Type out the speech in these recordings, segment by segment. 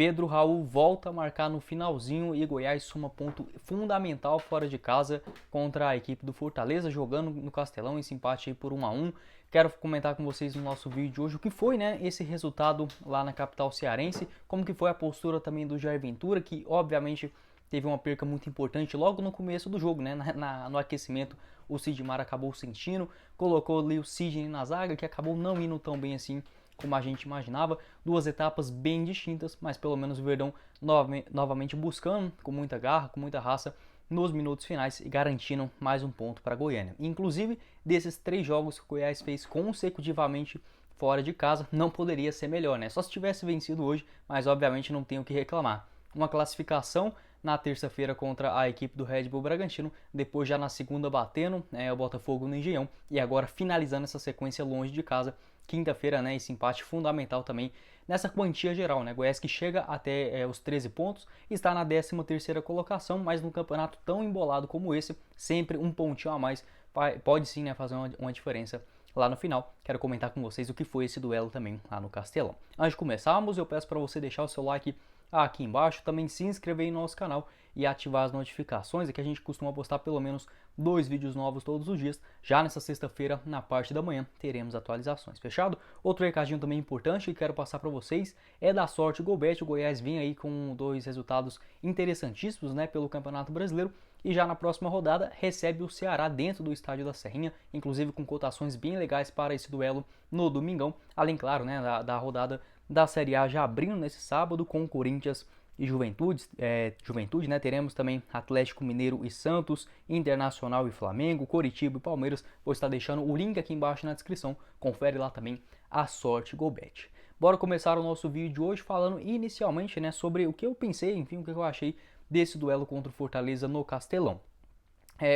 Pedro Raul volta a marcar no finalzinho e Goiás soma ponto fundamental fora de casa contra a equipe do Fortaleza, jogando no Castelão, esse empate aí por 1-1. Quero comentar com vocês no nosso vídeo de hoje o que foi, né, esse resultado lá na capital cearense, como que foi a postura também do Jair Ventura, que obviamente teve uma perca muito importante logo no começo do jogo, né? No aquecimento, o Sidmar acabou sentindo, colocou ali o Sidney na zaga, que acabou não indo tão bem assim como a gente imaginava. Duas etapas bem distintas, mas pelo menos o Verdão novamente buscando com muita garra, com muita raça nos minutos finais e garantindo mais um ponto para a Goiânia. Inclusive, desses 3 jogos que o Goiás fez consecutivamente fora de casa, não poderia ser melhor, né? Só se tivesse vencido hoje, mas obviamente não tenho o que reclamar. Uma classificação na terça-feira contra a equipe do Red Bull Bragantino, depois já na segunda batendo o Botafogo no Engenhão e agora finalizando essa sequência longe de casa. Quinta-feira, né, esse empate fundamental também nessa quantia geral, né? Goiás que chega até os 13 pontos, está na 13ª colocação, mas num campeonato tão embolado como esse, sempre um pontinho a mais pode sim, né, fazer uma diferença lá no final. Quero comentar com vocês o que foi esse duelo também lá no Castelão. Antes de começarmos, eu peço para você deixar o seu like aqui embaixo, também se inscrever em nosso canal e ativar as notificações, é que a gente costuma postar pelo menos 2 vídeos novos todos os dias. Já nessa sexta-feira, na parte da manhã, teremos atualizações, fechado? Outro recadinho também importante que quero passar para vocês é da sorte Golbet. O Goiás vem aí com 2 resultados interessantíssimos, né, pelo Campeonato Brasileiro, e já na próxima rodada recebe o Ceará dentro do Estádio da Serrinha, inclusive com cotações bem legais para esse duelo no domingão, além, claro, né, da rodada da Série A já abrindo nesse sábado com Corinthians e Juventude, né? Teremos também Atlético Mineiro e Santos, Internacional e Flamengo, Coritiba e Palmeiras. Vou estar deixando o link aqui embaixo na descrição. Confere lá também a sorte Golbet. Bora começar o nosso vídeo de hoje falando inicialmente, né, sobre o que eu pensei, enfim, o que eu achei desse duelo contra o Fortaleza no Castelão.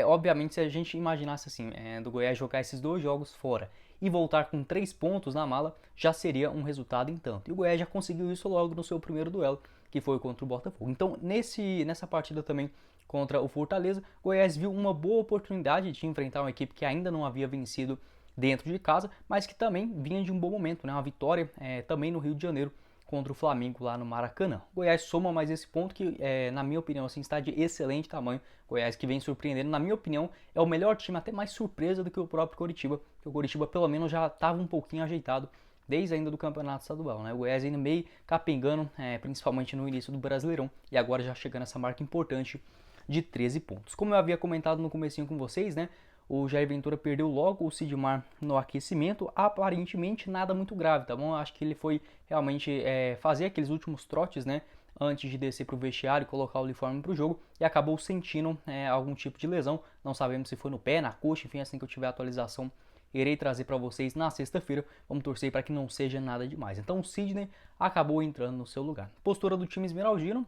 Obviamente, se a gente imaginasse assim, do Goiás jogar esses 2 jogos fora e voltar com 3 pontos na mala, já seria um resultado em tanto. E o Goiás já conseguiu isso logo no seu primeiro duelo, que foi contra o Botafogo. Então, nessa partida também contra o Fortaleza, o Goiás viu uma boa oportunidade de enfrentar uma equipe que ainda não havia vencido dentro de casa, mas que também vinha de um bom momento, né? Uma vitória também no Rio de Janeiro contra o Flamengo lá no Maracanã. O Goiás soma mais esse ponto que, na minha opinião, assim, está de excelente tamanho. O Goiás que vem surpreendendo, na minha opinião, é o melhor time, até mais surpresa do que o próprio Coritiba, porque o Coritiba pelo menos já estava um pouquinho ajeitado desde ainda do Campeonato Estadual, né? O Goiás ainda meio capengando, principalmente no início do Brasileirão, e agora já chegando nessa marca importante de 13 pontos. Como eu havia comentado no comecinho com vocês, né? O Jair Ventura perdeu logo o Sidmar no aquecimento, aparentemente nada muito grave, tá bom? Acho que ele foi realmente fazer aqueles últimos trotes, né, antes de descer para o vestiário e colocar o uniforme para o jogo, e acabou sentindo algum tipo de lesão. Não sabemos se foi no pé, na coxa, enfim, assim que eu tiver a atualização, irei trazer para vocês na sexta-feira. Vamos torcer para que não seja nada demais. Então o Sidney acabou entrando no seu lugar. Postura do time esmeraldino,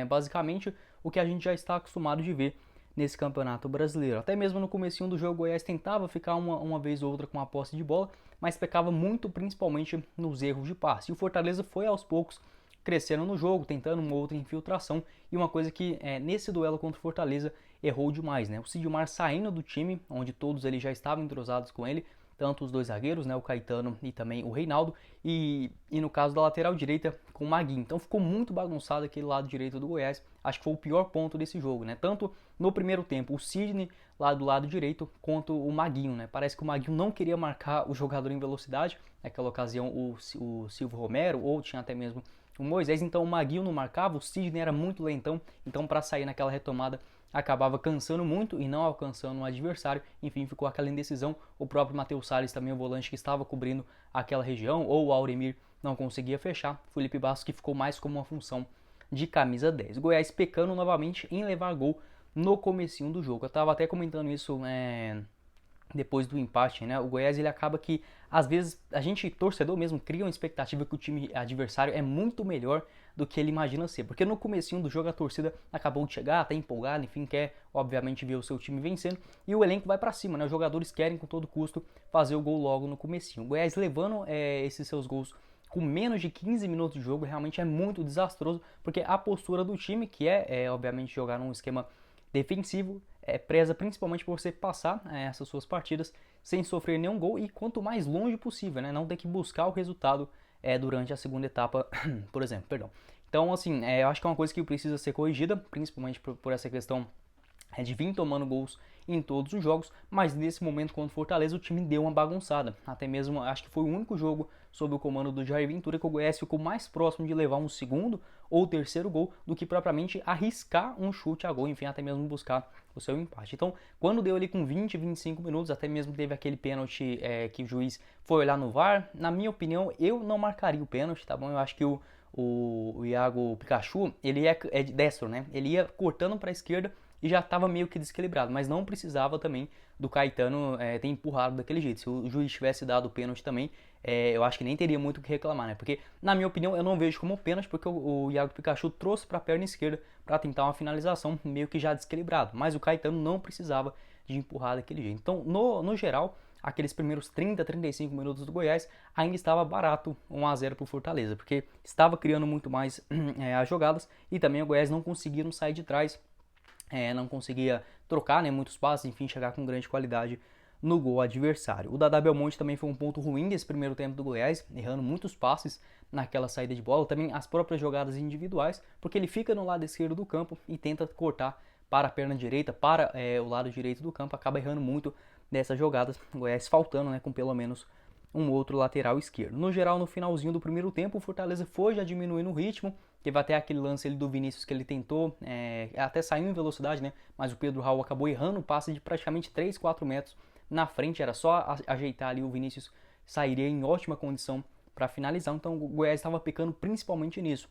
basicamente o que a gente já está acostumado de ver nesse Campeonato Brasileiro. Até mesmo no comecinho do jogo, o Goiás tentava ficar uma vez ou outra com a posse de bola, mas pecava muito principalmente nos erros de passe. E o Fortaleza foi aos poucos crescendo no jogo, tentando uma outra infiltração, e uma coisa que nesse duelo contra o Fortaleza errou demais, né? O Sidmar saindo do time, onde todos eles já estavam entrosados com ele, tanto os 2 zagueiros, né, o Caetano e também o Reinaldo, e no caso da lateral direita com o Maguinho. Então ficou muito bagunçado aquele lado direito do Goiás. Acho que foi o pior ponto desse jogo, né? Tanto no primeiro tempo o Sidney lá do lado direito quanto o Maguinho, né? Parece que o Maguinho não queria marcar o jogador em velocidade. Naquela ocasião o Silvio Romero, ou tinha até mesmo o Moisés, então o Maguinho não marcava, o Sidney era muito lentão, então para sair naquela retomada acabava cansando muito e não alcançando o adversário. Enfim, ficou aquela indecisão. O próprio Matheus Salles, também o volante que estava cobrindo aquela região, ou o Auremir, não conseguia fechar. Felipe Bastos que ficou mais como uma função de camisa 10. Goiás pecando novamente em levar gol no comecinho do jogo. Eu estava até comentando isso depois do empate, né? O Goiás, ele acaba que, às vezes, a gente, torcedor mesmo, cria uma expectativa que o time adversário é muito melhor do que ele imagina ser. Porque no comecinho do jogo a torcida acabou de chegar, tá empolgada, enfim, quer, obviamente, ver o seu time vencendo. E o elenco vai para cima, né? Os jogadores querem, com todo custo, fazer o gol logo no comecinho. O Goiás levando esses seus gols com menos de 15 minutos de jogo, realmente é muito desastroso, porque a postura do time, que obviamente, jogar num esquema defensivo, preza principalmente por você passar essas suas partidas sem sofrer nenhum gol e quanto mais longe possível, né? Não ter que buscar o resultado durante a segunda etapa, por exemplo, perdão. Então, assim, eu acho que é uma coisa que precisa ser corrigida, principalmente por essa questão de vir tomando gols em todos os jogos, mas nesse momento contra o Fortaleza o time deu uma bagunçada. Até mesmo, acho que foi o único jogo sob o comando do Jair Ventura que o Goiás ficou mais próximo de levar um segundo ou terceiro gol do que propriamente arriscar um chute a gol, enfim, até mesmo buscar o seu empate. Então, quando deu ali com 20, 25 minutos, até mesmo teve aquele pênalti que o juiz foi olhar no VAR, na minha opinião, eu não marcaria o pênalti, tá bom? Eu acho que o Iago Pikachu, ele é destro, né? Ele ia cortando para a esquerda e já estava meio que desequilibrado, mas não precisava também do Caetano ter empurrado daquele jeito. Se o juiz tivesse dado o pênalti também, eu acho que nem teria muito o que reclamar, né? Porque, na minha opinião, eu não vejo como pênalti, porque o Iago Pikachu trouxe para a perna esquerda para tentar uma finalização meio que já desequilibrado, mas o Caetano não precisava de empurrar daquele jeito. Então, no geral, aqueles primeiros 30, 35 minutos do Goiás ainda estava barato 1 a 0 para o Fortaleza, porque estava criando muito mais as jogadas e também o Goiás não conseguia sair de trás, não conseguia trocar, né, muitos passes, enfim, chegar com grande qualidade no gol adversário. O Dadá Belmonte também foi um ponto ruim desse primeiro tempo do Goiás, errando muitos passes naquela saída de bola, também as próprias jogadas individuais, porque ele fica no lado esquerdo do campo e tenta cortar para a perna direita, para o lado direito do campo, acaba errando muito dessas jogadas, o Goiás faltando, né, com pelo menos um outro lateral esquerdo. No geral, no finalzinho do primeiro tempo, o Fortaleza foi já diminuindo o ritmo, teve até aquele lance ali do Vinícius que ele tentou, até saiu em velocidade, né? Mas o Pedro Raul acabou errando o passe de praticamente 3, 4 metros na frente, era só ajeitar ali, o Vinícius sairia em ótima condição para finalizar, então o Goiás estava pecando principalmente nisso.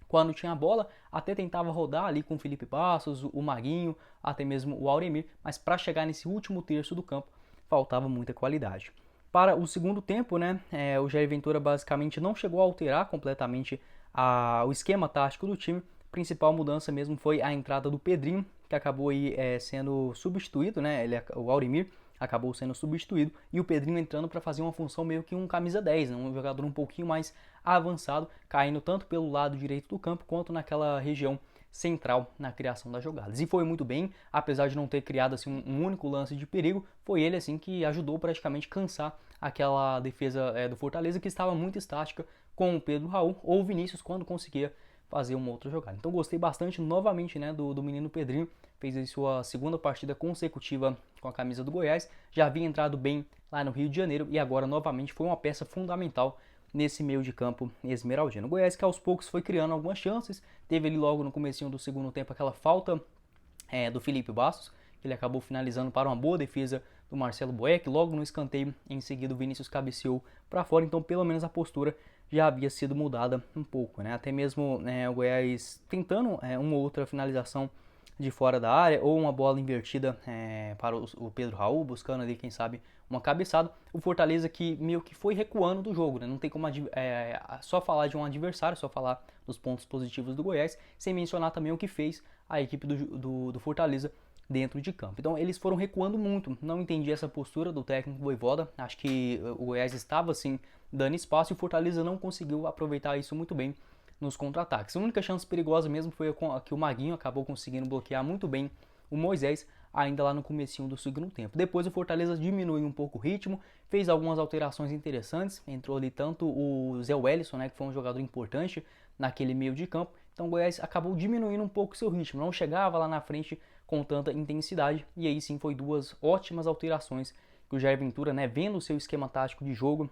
Quando tinha a bola, até tentava rodar ali com o Felipe Passos, o Maguinho, até mesmo o Auremir, mas para chegar nesse último terço do campo, faltava muita qualidade. Para o segundo tempo, né, o Jair Ventura basicamente não chegou a alterar completamente o esquema tático do time. A principal mudança mesmo foi a entrada do Pedrinho, que acabou aí, sendo substituído, né, o Auremir acabou sendo substituído, e o Pedrinho entrando para fazer uma função meio que um camisa 10, né, um jogador um pouquinho mais avançado, caindo tanto pelo lado direito do campo quanto naquela região central na criação das jogadas. E foi muito bem, apesar de não ter criado assim um único lance de perigo, foi ele assim que ajudou praticamente cansar aquela defesa do Fortaleza, que estava muito estática com o Pedro Raul ou o Vinícius quando conseguia fazer uma outra jogada. Então gostei bastante novamente, né, do menino Pedrinho, fez aí sua segunda partida consecutiva com a camisa do Goiás, já havia entrado bem lá no Rio de Janeiro e agora novamente foi uma peça fundamental nesse meio de campo esmeraldino. O Goiás que aos poucos foi criando algumas chances, teve ali logo no comecinho do segundo tempo aquela falta do Felipe Bastos, que ele acabou finalizando para uma boa defesa do Marcelo Boeck, logo no escanteio, em seguida o Vinícius cabeceou para fora, então pelo menos a postura já havia sido mudada um pouco, né? Até mesmo o Goiás tentando uma ou outra finalização de fora da área, ou uma bola invertida para o Pedro Raul, buscando ali, quem sabe, uma cabeçada. O Fortaleza que meio que foi recuando do jogo, né? Não tem como só falar de um adversário, só falar dos pontos positivos do Goiás, sem mencionar também o que fez a equipe do Fortaleza dentro de campo. Então eles foram recuando muito, não entendi essa postura do técnico Vojvoda, acho que o Goiás estava assim dando espaço e o Fortaleza não conseguiu aproveitar isso muito bem nos contra-ataques. A única chance perigosa mesmo foi que o Maguinho acabou conseguindo bloquear muito bem o Moisés, ainda lá no comecinho do segundo tempo. Depois o Fortaleza diminuiu um pouco o ritmo, fez algumas alterações interessantes, entrou ali tanto o Zé Wellison, né, que foi um jogador importante naquele meio de campo, então o Goiás acabou diminuindo um pouco o seu ritmo, não chegava lá na frente com tanta intensidade, e aí sim foi duas ótimas alterações que o Jair Ventura, né, vendo o seu esquema tático de jogo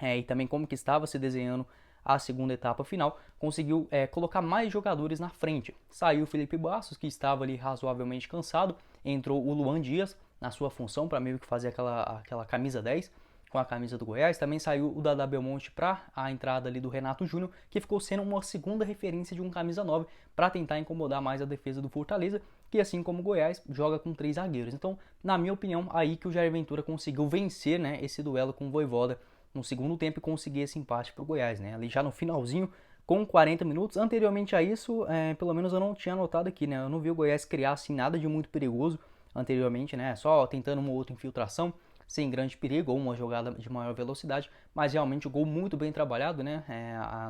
e também como que estava se desenhando a segunda etapa final, conseguiu colocar mais jogadores na frente. Saiu o Felipe Bastos, que estava ali razoavelmente cansado, entrou o Luan Dias na sua função para meio que fazer aquela camisa 10 com a camisa do Goiás. Também saiu o Dadá Belmonte para a entrada ali do Renato Júnior, que ficou sendo uma segunda referência de um camisa 9 para tentar incomodar mais a defesa do Fortaleza, que assim como o Goiás joga com 3 zagueiros. Então, na minha opinião, aí que o Jair Ventura conseguiu vencer, né, esse duelo com o Vojvoda no segundo tempo e conseguir esse empate para o Goiás, né? Ali já no finalzinho, com 40 minutos. Anteriormente a isso, pelo menos eu não tinha notado aqui, né? Eu não vi o Goiás criar assim nada de muito perigoso anteriormente, né? Só tentando uma outra infiltração, sem grande perigo, ou uma jogada de maior velocidade, mas realmente o gol muito bem trabalhado, né?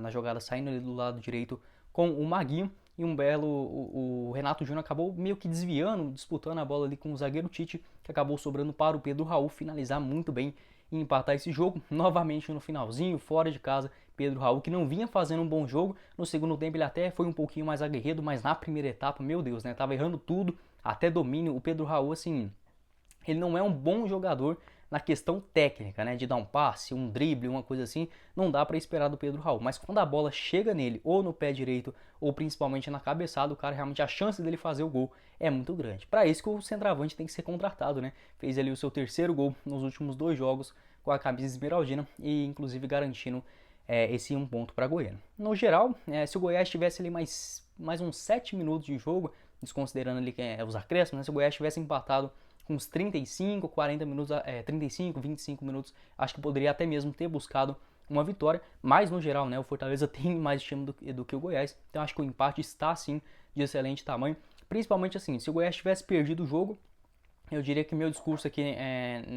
Na jogada saindo ali do lado direito com o Maguinho, e um belo, o Renato Júnior acabou meio que desviando, disputando a bola ali com o zagueiro Tite, que acabou sobrando para o Pedro Raul finalizar muito bem e empatar esse jogo, novamente no finalzinho, fora de casa, Pedro Raul, que não vinha fazendo um bom jogo. No segundo tempo ele até foi um pouquinho mais aguerrido, mas na primeira etapa, meu Deus, né? Tava errando tudo, até domínio. O Pedro Raul, assim, ele não é um bom jogador na questão técnica, né, de dar um passe, um drible, uma coisa assim, não dá para esperar do Pedro Raul. Mas quando a bola chega nele, ou no pé direito, ou principalmente na cabeçada, o cara realmente, a chance dele fazer o gol é muito grande. Para isso que o centroavante tem que ser contratado, né? Fez ali o seu terceiro gol nos últimos 2 jogos com a camisa esmeraldina e inclusive garantindo esse 1 ponto para Goiânia. No geral, se o Goiás tivesse ali mais uns 7 minutos de jogo, desconsiderando ali os acréscimos, né, se o Goiás tivesse empatado com uns 35, 40 minutos, 35, 25 minutos, acho que poderia até mesmo ter buscado uma vitória, mas no geral, né, o Fortaleza tem mais time do que o Goiás, então acho que o empate está sim de excelente tamanho, principalmente assim, se o Goiás tivesse perdido o jogo, eu diria que meu discurso aqui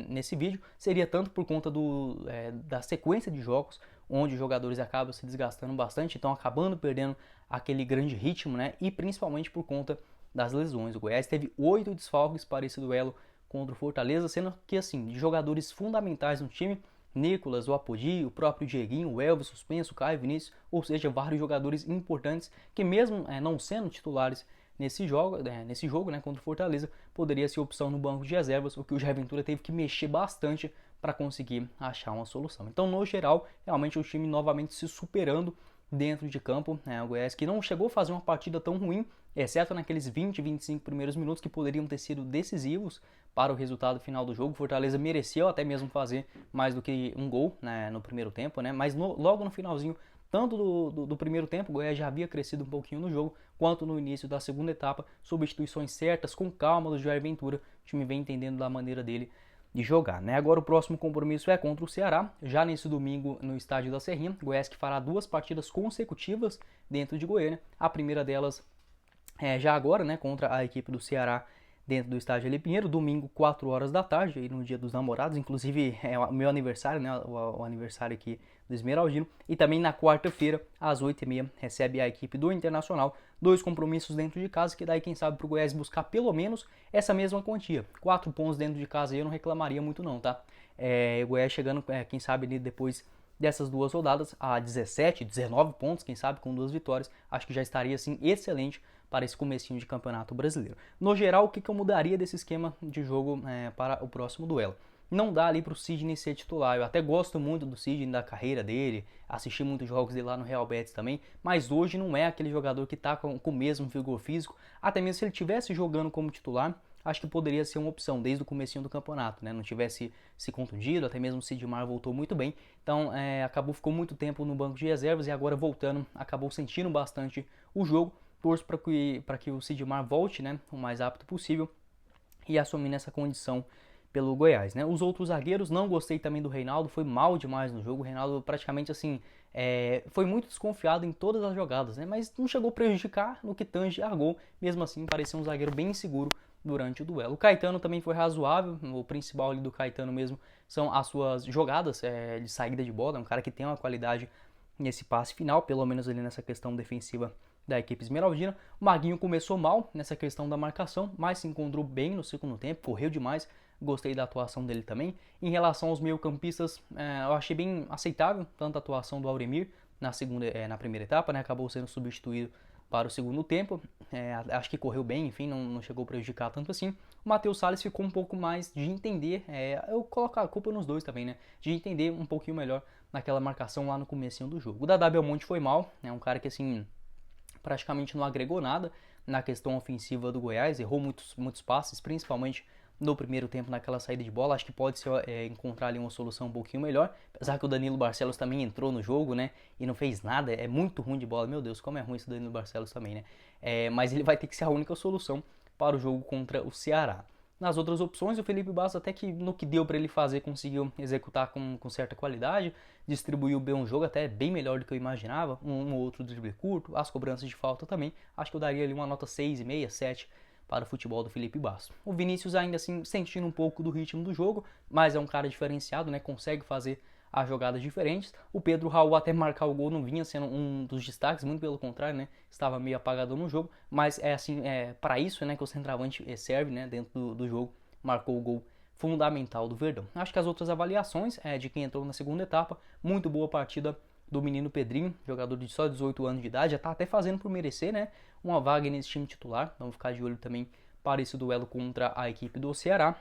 nesse vídeo seria tanto por conta da sequência de jogos, onde os jogadores acabam se desgastando bastante, então acabando perdendo aquele grande ritmo, né, e principalmente por conta das lesões. O Goiás teve 8 desfalques para esse duelo contra o Fortaleza, sendo que, assim, de jogadores fundamentais no time, Nicolas, o Apodi, o próprio Dieguinho, o Elvis suspenso, o Caio Vinícius, ou seja, vários jogadores importantes que mesmo não sendo titulares nesse jogo, né, contra o Fortaleza, poderia ser opção no banco de reservas, o que o Jair Ventura teve que mexer bastante para conseguir achar uma solução. Então, no geral, realmente o time novamente se superando dentro de campo, o Goiás que não chegou a fazer uma partida tão ruim, exceto naqueles 20, 25 primeiros minutos que poderiam ter sido decisivos para o resultado final do jogo. Fortaleza mereceu até mesmo fazer mais do que um gol, né, no primeiro tempo, né, mas logo no finalzinho, tanto do primeiro tempo, o Goiás já havia crescido um pouquinho no jogo, quanto no início da segunda etapa, substituições certas, com calma do Jair Ventura, o time vem entendendo da maneira dele de jogar, né? Agora o próximo compromisso é contra o Ceará, já nesse domingo no estádio da Serrinha. Goiás que fará 2 partidas consecutivas dentro de Goiânia. A primeira delas já agora, né, contra a equipe do Ceará dentro do estádio Ali Pinheiro, domingo 4 horas da tarde, aí no Dia dos Namorados, inclusive é o meu aniversário, né, o aniversário aqui do Esmeraldino, e também na quarta-feira, às 8h30, recebe a equipe do Internacional, 2 compromissos dentro de casa, que daí quem sabe pro Goiás buscar pelo menos essa mesma quantia, 4 pontos dentro de casa, eu não reclamaria muito não, tá? O Goiás chegando, quem sabe ali depois dessas 2 rodadas, a 17, 19 pontos, quem sabe com 2 vitórias, acho que já estaria assim excelente para esse comecinho de campeonato brasileiro. No geral, o que eu mudaria desse esquema de jogo para o próximo duelo? Não dá ali para o Sidney ser titular. Eu até gosto muito do Sidney, da carreira dele, assisti muitos jogos dele lá no Real Betis também, mas hoje não é aquele jogador que está com o mesmo vigor físico. Até mesmo se ele estivesse jogando como titular, acho que poderia ser uma opção desde o comecinho do campeonato, né? Não tivesse se contundido, até mesmo o Sidmar voltou muito bem, então ficou muito tempo no banco de reservas e agora voltando, acabou sentindo bastante o jogo. Torço para que o Sidmar volte, né, o mais rápido possível e assumindo essa condição pelo Goiás, né? Os outros zagueiros, não gostei também do Reinaldo, foi mal demais no jogo. O Reinaldo praticamente assim foi muito desconfiado em todas as jogadas, né? Mas não chegou a prejudicar no que tange a gol. Mesmo assim, parecia um zagueiro bem inseguro durante o duelo. O Caetano também foi razoável. O principal ali do Caetano mesmo são as suas jogadas de saída de bola. É um cara que tem uma qualidade nesse passe final, pelo menos ali nessa questão defensiva da equipe esmeraldina. O Maguinho começou mal nessa questão da marcação, mas se encontrou bem no segundo tempo, correu demais, gostei da atuação dele também. Em relação aos meio-campistas, eu achei bem aceitável, tanto a atuação do Auremir na primeira etapa, né, acabou sendo substituído para o segundo tempo, acho que correu bem, enfim, não chegou a prejudicar tanto assim. O Matheus Salles ficou um pouco mais de entender, eu coloco a culpa nos dois também, né, de entender um pouquinho melhor naquela marcação lá no comecinho do jogo. O Dadá Belmonte foi mal, é um cara que assim praticamente não agregou nada na questão ofensiva do Goiás, errou muitos passes, principalmente no primeiro tempo naquela saída de bola. Acho que pode ser encontrar ali uma solução um pouquinho melhor, apesar que o Danilo Barcelos também entrou no jogo, né, e não fez nada, é muito ruim de bola, meu Deus, como é ruim esse Danilo Barcelos também, né, mas ele vai ter que ser a única solução para o jogo contra o Ceará. Nas outras opções, o Felipe Bastos até que no que deu para ele fazer conseguiu executar com certa qualidade, distribuiu bem um jogo, até bem melhor do que eu imaginava, um ou outro drible curto, as cobranças de falta também, acho que eu daria ali uma nota 6,5, 7 para o futebol do Felipe Bastos. O Vinícius ainda assim sentindo um pouco do ritmo do jogo, mas é um cara diferenciado, né, consegue fazer as jogadas diferentes. O Pedro Raul até marcar o gol não vinha sendo um dos destaques, muito pelo contrário, né, estava meio apagado no jogo, mas para isso, né, que o centroavante serve, né, dentro do jogo, marcou o gol fundamental do Verdão. Acho que as outras avaliações de quem entrou na segunda etapa, muito boa partida do menino Pedrinho, jogador de só 18 anos de idade, já está até fazendo por merecer, né, uma vaga nesse time titular. Vamos ficar de olho também para esse duelo contra a equipe do Ceará.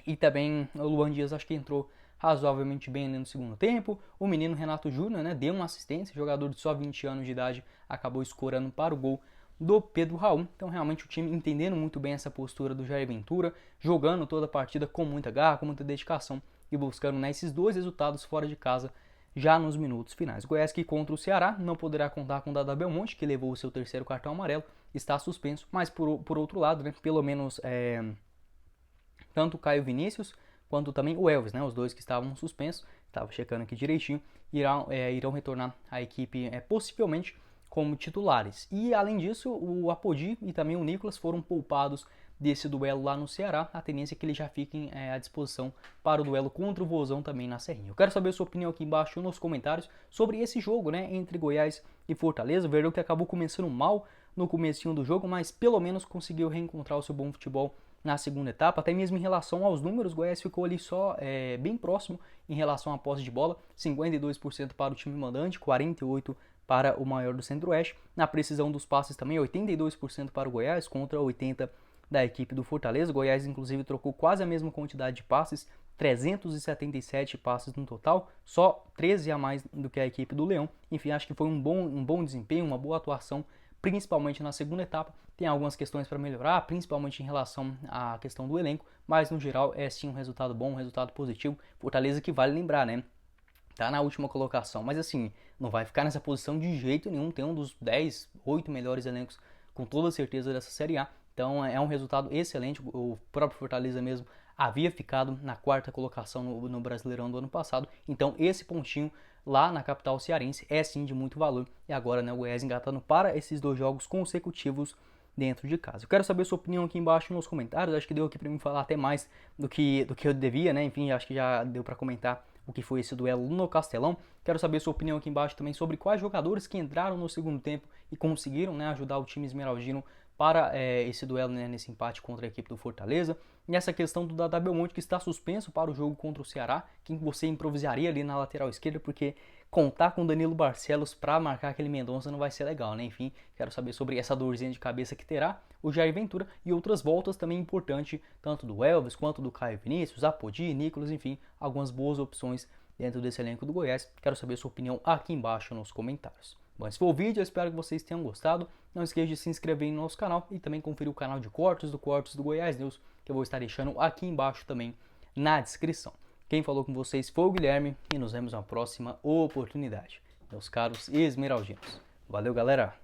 E também o Luan Dias acho que entrou razoavelmente bem no segundo tempo. O menino Renato Júnior, né, deu uma assistência, jogador de só 20 anos de idade, acabou escorando para o gol do Pedro Raul. Então realmente o time entendendo muito bem essa postura do Jair Ventura, jogando toda a partida com muita garra, com muita dedicação e buscando, né, esses 2 resultados fora de casa já nos minutos finais. Goiás, que contra o Ceará não poderá contar com o Dada Belmonte, que levou o seu terceiro cartão amarelo, está suspenso, mas por outro lado, né, pelo menos tanto o Caio Vinícius quanto também o Elvis, né, os dois que estavam suspensos, estava checando aqui direitinho, irão retornar à equipe possivelmente como titulares. E além disso, o Apodi e também o Nicolas foram poupados desse duelo lá no Ceará. A tendência é que eles já fiquem à disposição para o duelo contra o Vozão também na Serrinha. Eu quero saber a sua opinião aqui embaixo nos comentários sobre esse jogo, né, entre Goiás e Fortaleza. O Verdão que acabou começando mal no comecinho do jogo, mas pelo menos conseguiu reencontrar o seu bom futebol na segunda etapa. Até mesmo em relação aos números, o Goiás ficou ali só bem próximo em relação à posse de bola, 52% para o time mandante, 48% para o maior do Centro-Oeste. Na precisão dos passes também, 82% para o Goiás contra 80% da equipe do Fortaleza. O Goiás inclusive trocou quase a mesma quantidade de passes, 377 passes no total, só 13 a mais do que a equipe do Leão. Enfim, acho que foi um bom desempenho, uma boa atuação, principalmente na segunda etapa. Tem algumas questões para melhorar, principalmente em relação à questão do elenco, mas no geral é sim um resultado bom, um resultado positivo. Fortaleza que vale lembrar, né? Tá na última colocação, mas assim, não vai ficar nessa posição de jeito nenhum. Tem um dos 10, 8 melhores elencos com toda certeza dessa Série A. Então é um resultado excelente. O próprio Fortaleza mesmo havia ficado na 4ª colocação no Brasileirão do ano passado. Então esse pontinho lá na capital cearense é sim de muito valor. E agora, né, o Goiás engatando para esses 2 jogos consecutivos dentro de casa. Eu quero saber a sua opinião aqui embaixo nos comentários. Acho que deu aqui para mim falar até mais do que eu devia, né? Enfim, acho que já deu para comentar o que foi esse duelo no Castelão. Quero saber sua opinião aqui embaixo também sobre quais jogadores que entraram no segundo tempo e conseguiram, né, ajudar o time esmeraldino para esse duelo, né, nesse empate contra a equipe do Fortaleza. E essa questão do Dada Belmonte, que está suspenso para o jogo contra o Ceará, quem você improvisaria ali na lateral esquerda, porque contar com Danilo Barcelos para marcar aquele Mendonça não vai ser legal, né? Enfim, quero saber sobre essa dorzinha de cabeça que terá o Jair Ventura e outras voltas também importantes, tanto do Elvis quanto do Caio Vinícius, Apodi, Nicolas, enfim, algumas boas opções dentro desse elenco do Goiás. Quero saber sua opinião aqui embaixo nos comentários. Bom, esse foi o vídeo, eu espero que vocês tenham gostado. Não esqueça de se inscrever no nosso canal e também conferir o canal de cortes do Goiás News, que eu vou estar deixando aqui embaixo também na descrição. Quem falou com vocês foi o Guilherme e nos vemos na próxima oportunidade, meus caros esmeraldinos. Valeu, galera!